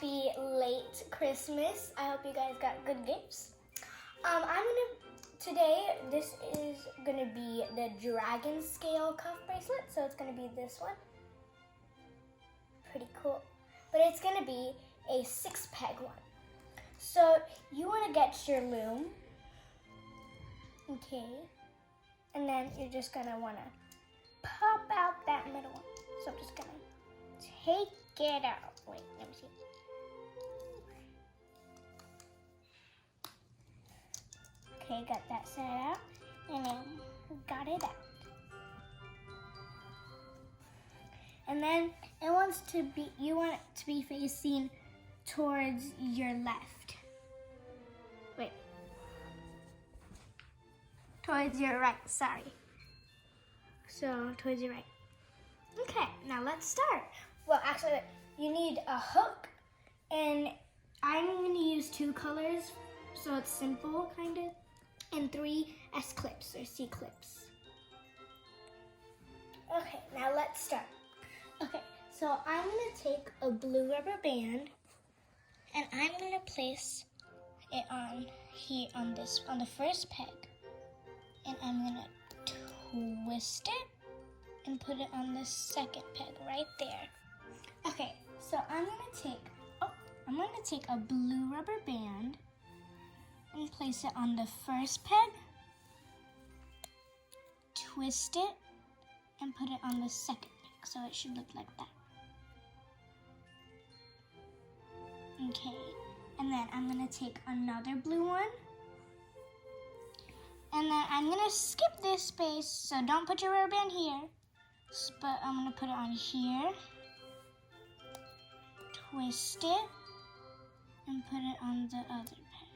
happy late Christmas. I hope you guys got good gifts. Today this is gonna be the dragon scale cuff bracelet. So it's gonna be this one. Pretty cool. But it's gonna be a 6-peg one. So you wanna get your loom. Okay. And then you're just gonna wanna pop out that middle one. So I'm just gonna take it out. Wait, let me see. Okay, got that set out, and then got it out. And then you want it to be facing towards your left. Wait. Towards your right, sorry. So, towards your right. Okay, now let's start. Well, actually, you need a hook, and I'm gonna use 2 colors, so it's simple, kind of, and 3 S-clips, or C-clips. Okay, now let's start. Okay, so I'm gonna take a blue rubber band, and I'm gonna place it on here, on the first peg, and I'm gonna twist it and put it on the second peg right there. Okay, so I'm gonna take a blue rubber band and place it on the first peg, twist it, and put it on the second peg. So it should look like that. Okay, and then I'm gonna take another blue one, and then I'm gonna skip this space, so don't put your rubber band here, but I'm gonna put it on here, twist it, and put it on the other peg.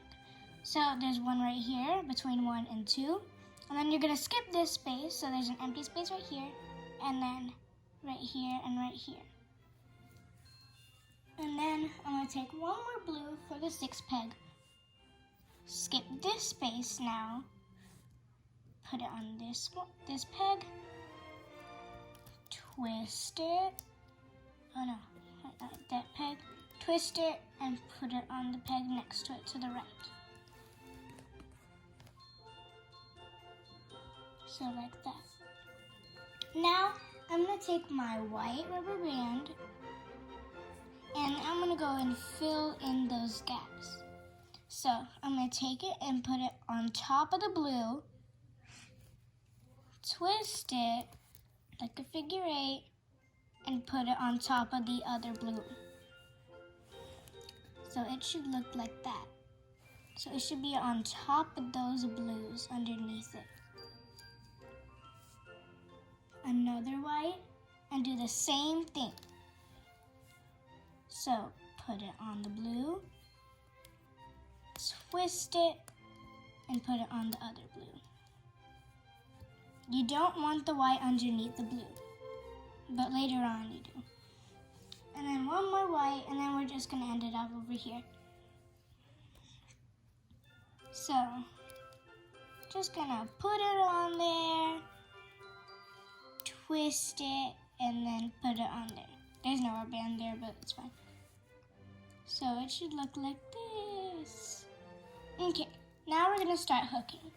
So there's one right here between 1 and 2, and then you're gonna skip this space, so there's an empty space right here, and then right here and right here. And then I'm gonna take one more blue for the 6th peg, skip this space now, put it on this peg, twist it, oh no, that peg, twist it, and put it on the peg next to it to the right. So like that. Now, I'm gonna take my white rubber band, and I'm gonna go and fill in those gaps. So, I'm gonna take it and put it on top of the blue, twist it like a figure 8, and put it on top of the other blue. So it should look like that. So it should be on top of those blues underneath it. Another white, and do the same thing. So put it on the blue, twist it, and put it on the other blue. You don't want the white underneath the blue, but later on you do. And then one more white, and then we're just gonna end it up over here. So, just gonna put it on there, twist it, and then put it on there. There's no rubber band there, but it's fine. So it should look like this. Okay, now we're gonna start hooking.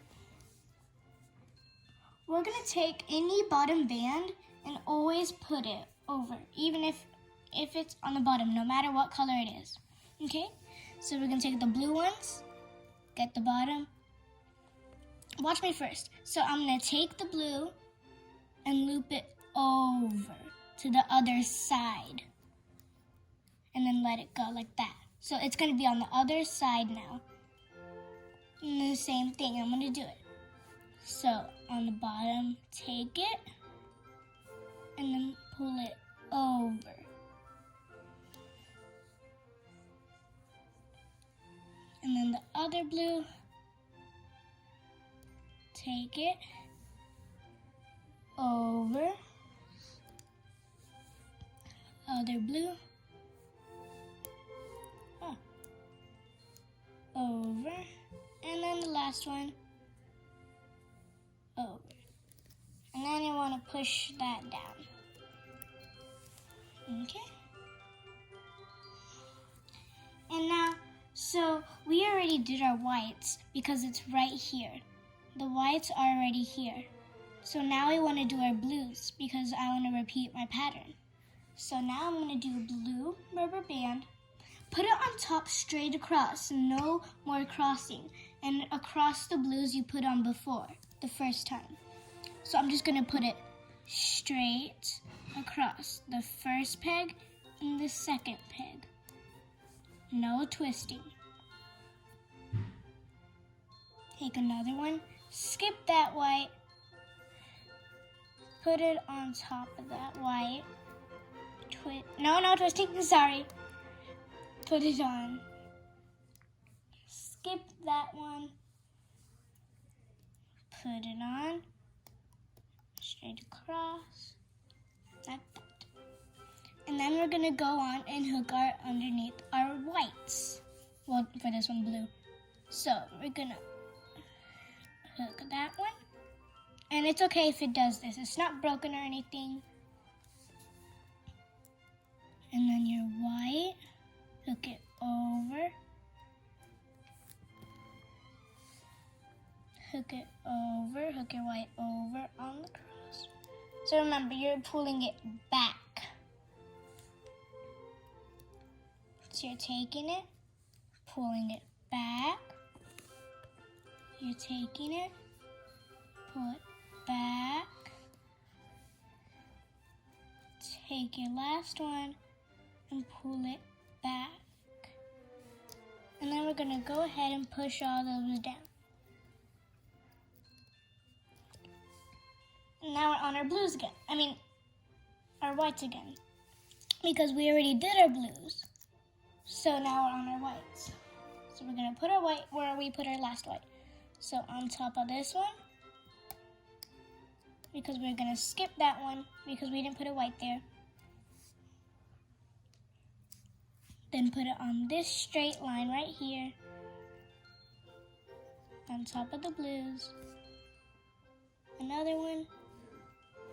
We're gonna take any bottom band and always put it over, even if it's on the bottom, no matter what color it is. Okay? So we're gonna take the blue ones, get the bottom. Watch me first. So I'm gonna take the blue and loop it over to the other side. And then let it go like that. So it's gonna be on the other side now. And the same thing, I'm gonna do it. So on the bottom, take it, and then pull it over. And then the other blue, take it, over, other blue, over, and then the last one, over. And then you want to push that down. Okay? So we already did our whites because it's right here. The whites are already here. So now I want to do our blues because I want to repeat my pattern. So now I'm going to do blue rubber band. Put it on top straight across, no more crossing. And across the blues you put on before, the first time. So I'm just going to put it straight across the first peg and the second peg. No twisting. Take another one, skip that white, put it on top of that white. No twisting, sorry. Put it on. Skip that one. Put it on. Straight across. Like that. And then we're gonna go on and hook our underneath our whites. Well, for this one, blue. So we're gonna hook that one. And it's okay if it does this. It's not broken or anything. And then your white, hook it over. Hook it over, hook your white over on the cross. So remember, you're pulling it back. So you're taking it, pulling it back. You're taking it, pull it back. Take your last one and pull it back. And then we're gonna go ahead and push all those down. And now we're on our blues again. Our whites again. Because we already did our blues. So now we're on our whites. So we're gonna put our white where we put our last white. So on top of this one, because we're gonna skip that one because we didn't put a white there. Then put it on this straight line right here, on top of the blues. Another one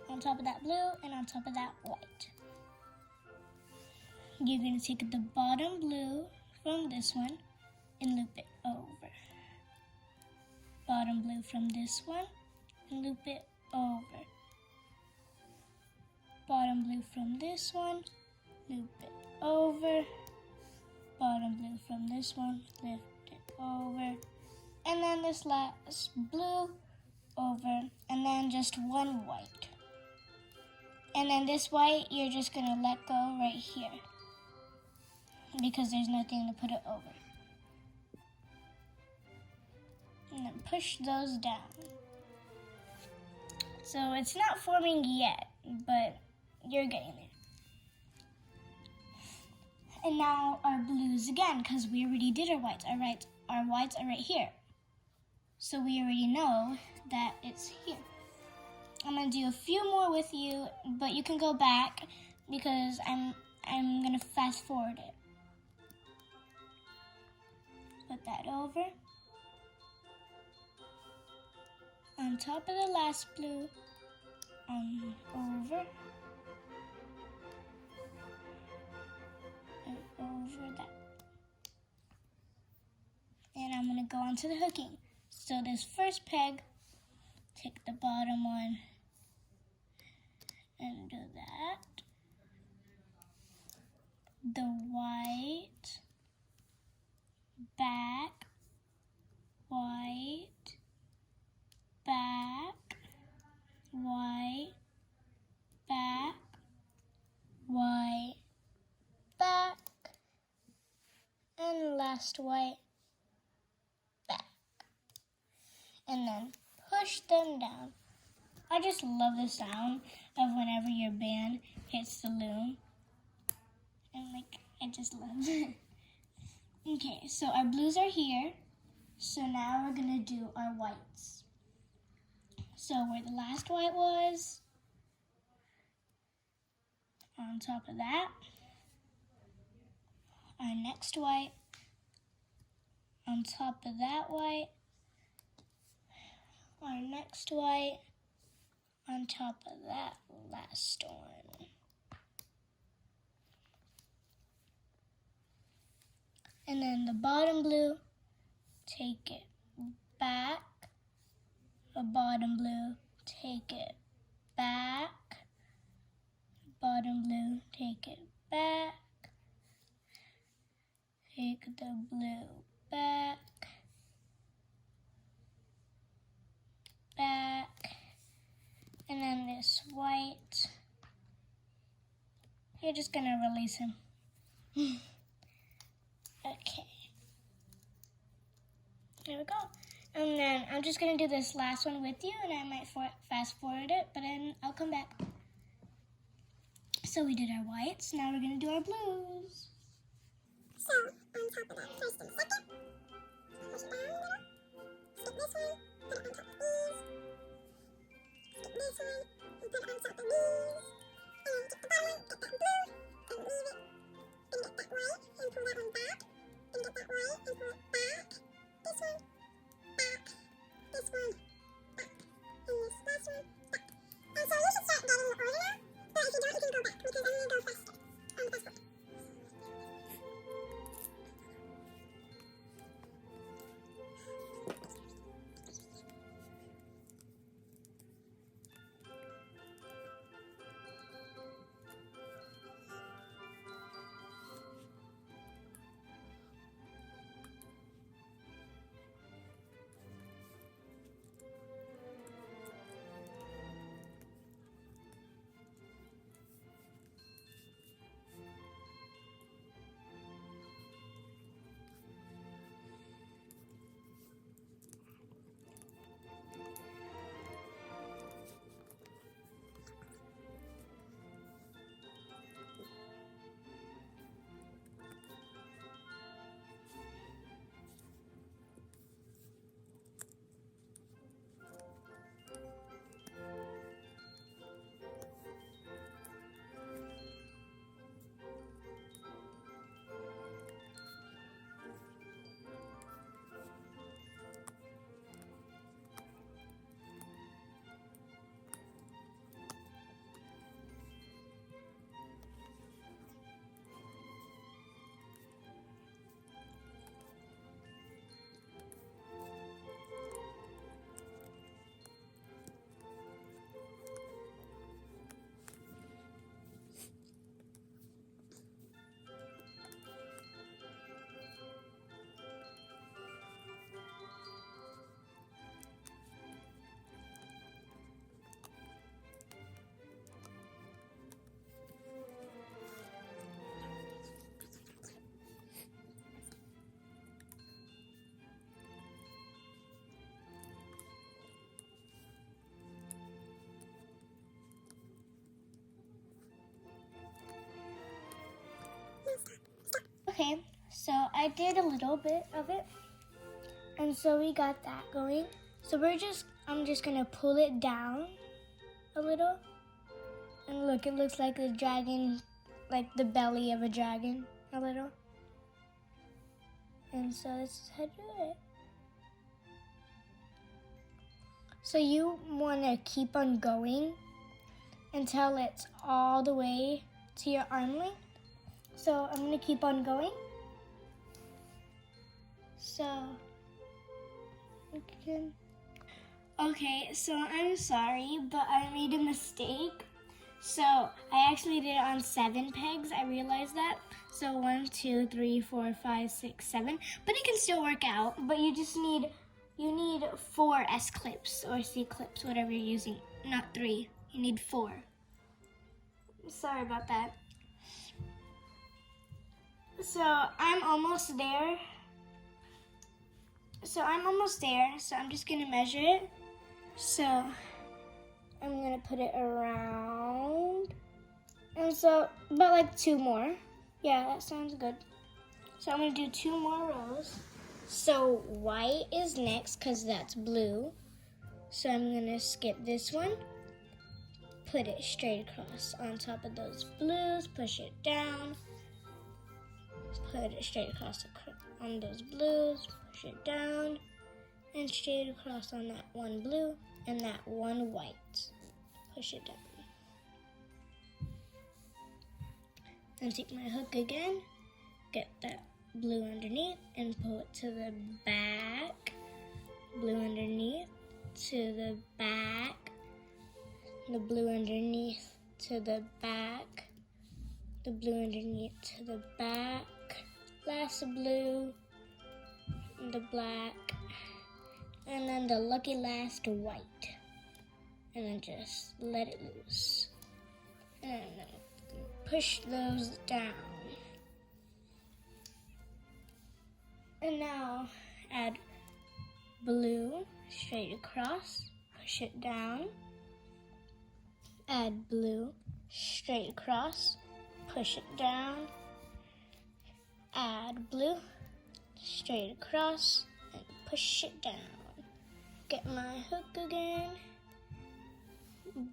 on top of that blue and on top of that white. You're going to take the bottom blue from this one and loop it over. Bottom blue from this one and loop it over. Bottom blue from this one, loop it over. Bottom blue from this one, lift it over. And then this last blue over, and then just one white. And then this white, you're just gonna let go right here because there's nothing to put it over. And then push those down. So it's not forming yet, but you're getting there. And now our blues again, because we already did our whites. Our whites are right here. So we already know that it's here. I'm gonna do a few more with you, but you can go back because I'm gonna fast forward it. Put that over. On top of the last blue, over. And over that. And I'm gonna go on to the hooking. So this first peg, take the bottom one and do that. The white, back, white, back, white, back, white, back, and last white, back. And then push them down. I just love the sound of whenever your band hits the loom. And I just love it. Okay, so our blues are here. So now we're gonna do our whites. So where the last white was, on top of that, our next white, on top of that white, our next white, on top of that last one. And then the bottom blue, take it back. The bottom blue, take it back. Bottom blue, take it back. Take the blue back. Back. And then this white. You're just gonna release him. Okay. There we go. And then I'm just gonna do this last one with you, and I might fast forward it, but then I'll come back. So we did our whites, now we're gonna do our blues. So, on top of that first and second, push it down a little, skip this one, put it on top of these, skip this one, and put it on top of these, and get the bottom one, get that blue, and leave it, then get that white, and pull that one back, then get that white, and pull it back, this one, back, this one, back, and this last one, back. And so you should start getting the order now, but if you don't, you can go back, because I'm going to go faster on the fast forward. Okay, so I did a little bit of it, and so we got that going. So I'm just gonna pull it down a little, and look, it looks like a dragon, like the belly of a dragon, a little. And so this is how to do it. So you wanna keep on going until it's all the way to your arm length. So I'm gonna keep on going. So, okay, so I'm sorry, but I made a mistake. So I actually did it on 7 pegs. I realized that. So 1, 2, 3, 4, 5, 6, 7. But it can still work out. But you need 4 S clips or C clips, whatever you're using. Not 3. You need 4. Sorry about that. So I'm almost there. So I'm just gonna measure it. So I'm gonna put it around. And so, but like 2 more. Yeah, that sounds good. So I'm gonna do 2 more rows. So white is next because that's blue. So I'm gonna skip this one. Put it straight across on top of those blues. Push it down. Put it straight across on those blues. Push it down. And straight across on that one blue and that one white. Push it down. And take my hook again. Get that blue underneath and pull it to the back, blue underneath to the back, the blue underneath to the back, the blue underneath to the back, last blue, the black, and then the lucky last white, and then just let it loose, and then push those down. And now add blue straight across, push it down, add blue straight across, push it down, add blue straight across, and push it down. Get my hook again,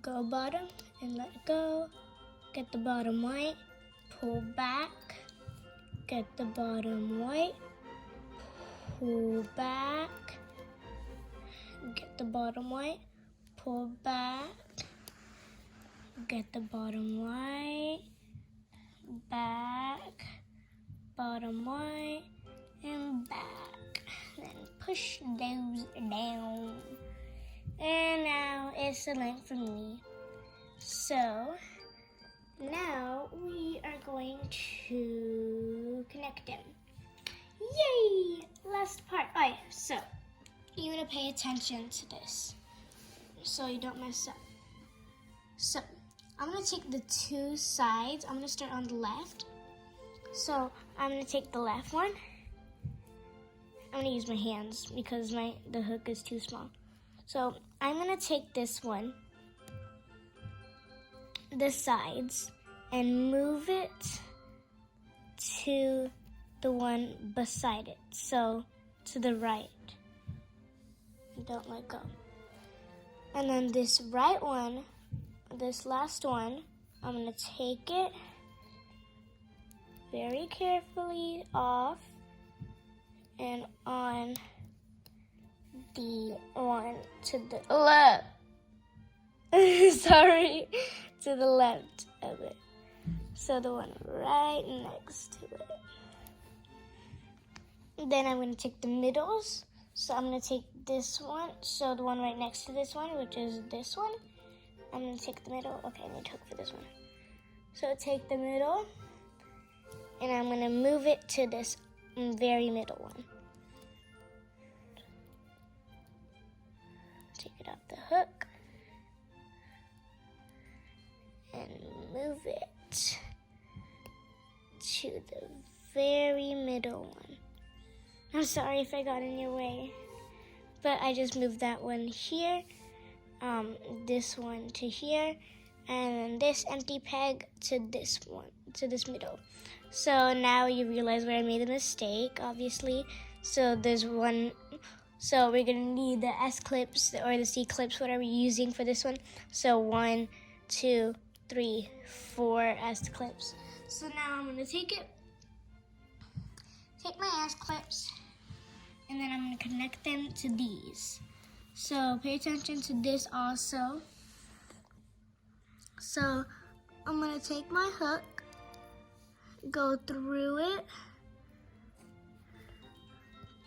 go bottom and let it go. Get the bottom white, pull back, get the bottom white, pull back, get the bottom white, pull back, get the bottom white, back, bottom white, and back. Then push those down. And now it's the length for me. So now we are going to connect them. Yay! Last part. Alright, so you're gonna pay attention to this so you don't mess up. So I'm gonna take the two sides. I'm gonna start on the left. So I'm gonna take the left one. I'm gonna use my hands because the hook is too small. So I'm gonna take this one, the sides, and move it to the one beside it. So to the right. Don't let go. And then this right one, this last one, I'm gonna take it very carefully off and on the one to the left. Sorry, to the left of it. So the one right next to it. Then I'm going to take the middles. So I'm going to take this one. So the one right next to this one, which is this one. I'm going to take the middle. Okay, I need to hook for this one. So take the middle. And I'm going to move it to this very middle one. Take it off the hook. And move it to the very middle one. I'm sorry if I got in your way, but I just moved that one here, this one to here, and then this empty peg to this one, to this middle. So now you realize where I made a mistake, obviously. So there's one, so we're gonna need the S clips or the C clips, whatever you're using for this one. So 1, 2, 3, 4 S clips. So now I'm gonna take my S clips, and then I'm gonna connect them to these. So pay attention to this also. So I'm gonna take my hook, go through it,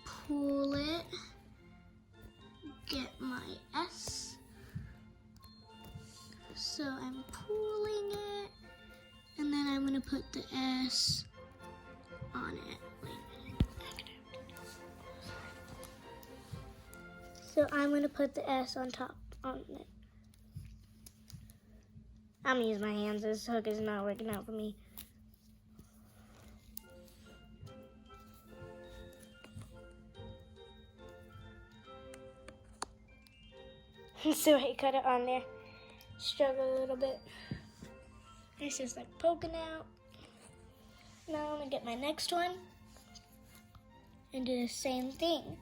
pull it, get my S. So I'm pulling it, and then I'm gonna put the S on it. Wait a minute. So I'm gonna put the S on top on it. I'm gonna use my hands. This hook is not working out for me. So I cut it on there. Struggle a little bit. It's just like poking out. Now I'm gonna get my next one and do the same thing.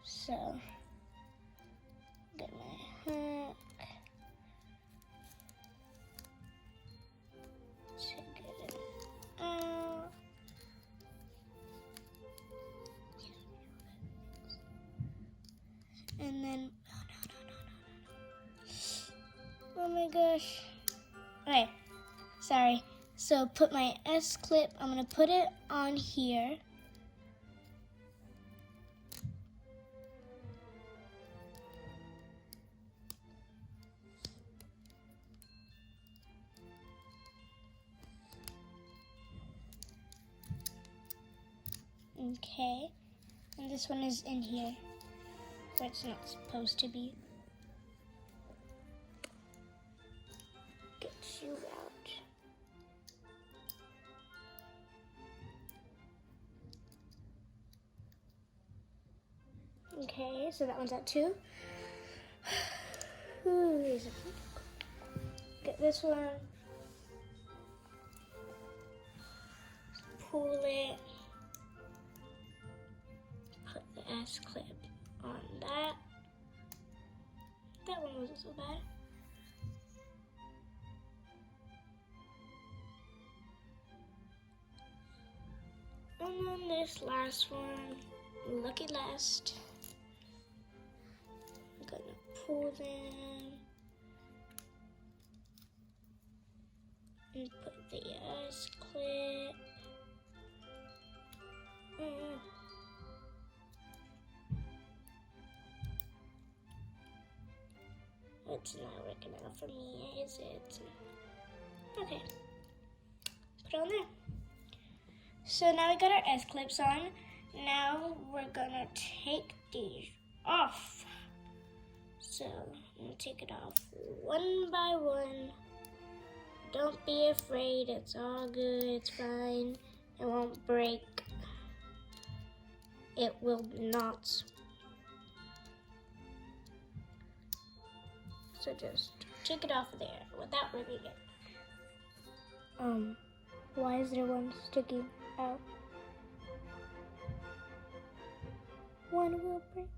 So get my hook. Take it out. And then oh my gosh. Okay, sorry. So put my S clip, I'm gonna put it on here. Okay, and this one is in here, where it's not supposed to be. Get you out. Okay, so that one's at 2. Who is it? Get this one. Pull it. Put the S clip on that. That one wasn't so bad. And then this last one, lucky last. I'm gonna pull them and put the S clip. It's not working out for me, is it? Okay, let's put it on there. So now we got our S clips on. Now we're gonna take these off. So I'm gonna take it off one by one. Don't be afraid, it's all good, it's fine. It won't break. It will not. So just take it off there without ripping it. Why is there one sticking out? One will break.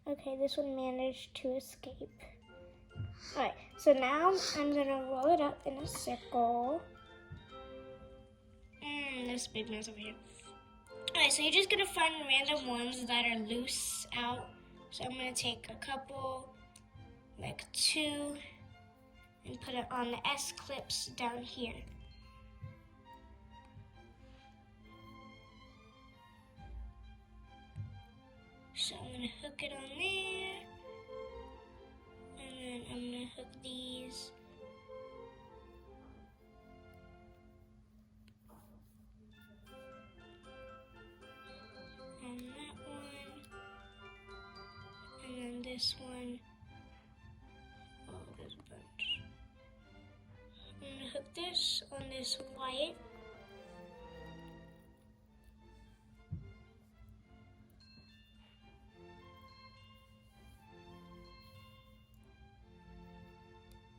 Okay, this one managed to escape. Alright, so now I'm gonna roll it up in a circle. There's a big mess over here. Alright, so you're just gonna find random ones that are loose out. So I'm gonna take a couple, like 2, and put it on the S clips down here. So I'm gonna hook it on there, and then I'm gonna hook these. On that one, and then this one. Oh, there's a bunch. I'm gonna hook this on this white.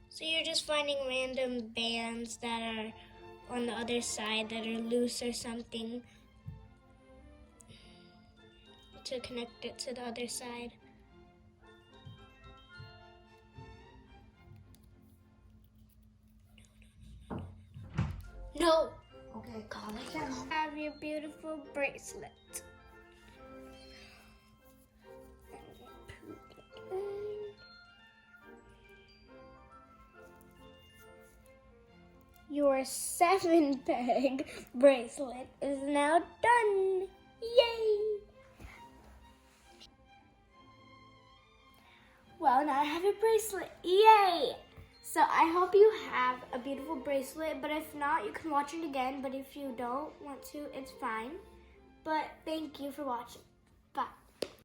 So you're just finding random bands that are on the other side that are loose or something to connect it to the other side. No! Okay, calm it down. Have your beautiful bracelet. Your 7-peg bracelet is now done. Yay! Well, now I have a bracelet. Yay! So I hope you have a beautiful bracelet, but if not, you can watch it again. But if you don't want to, it's fine. But thank you for watching.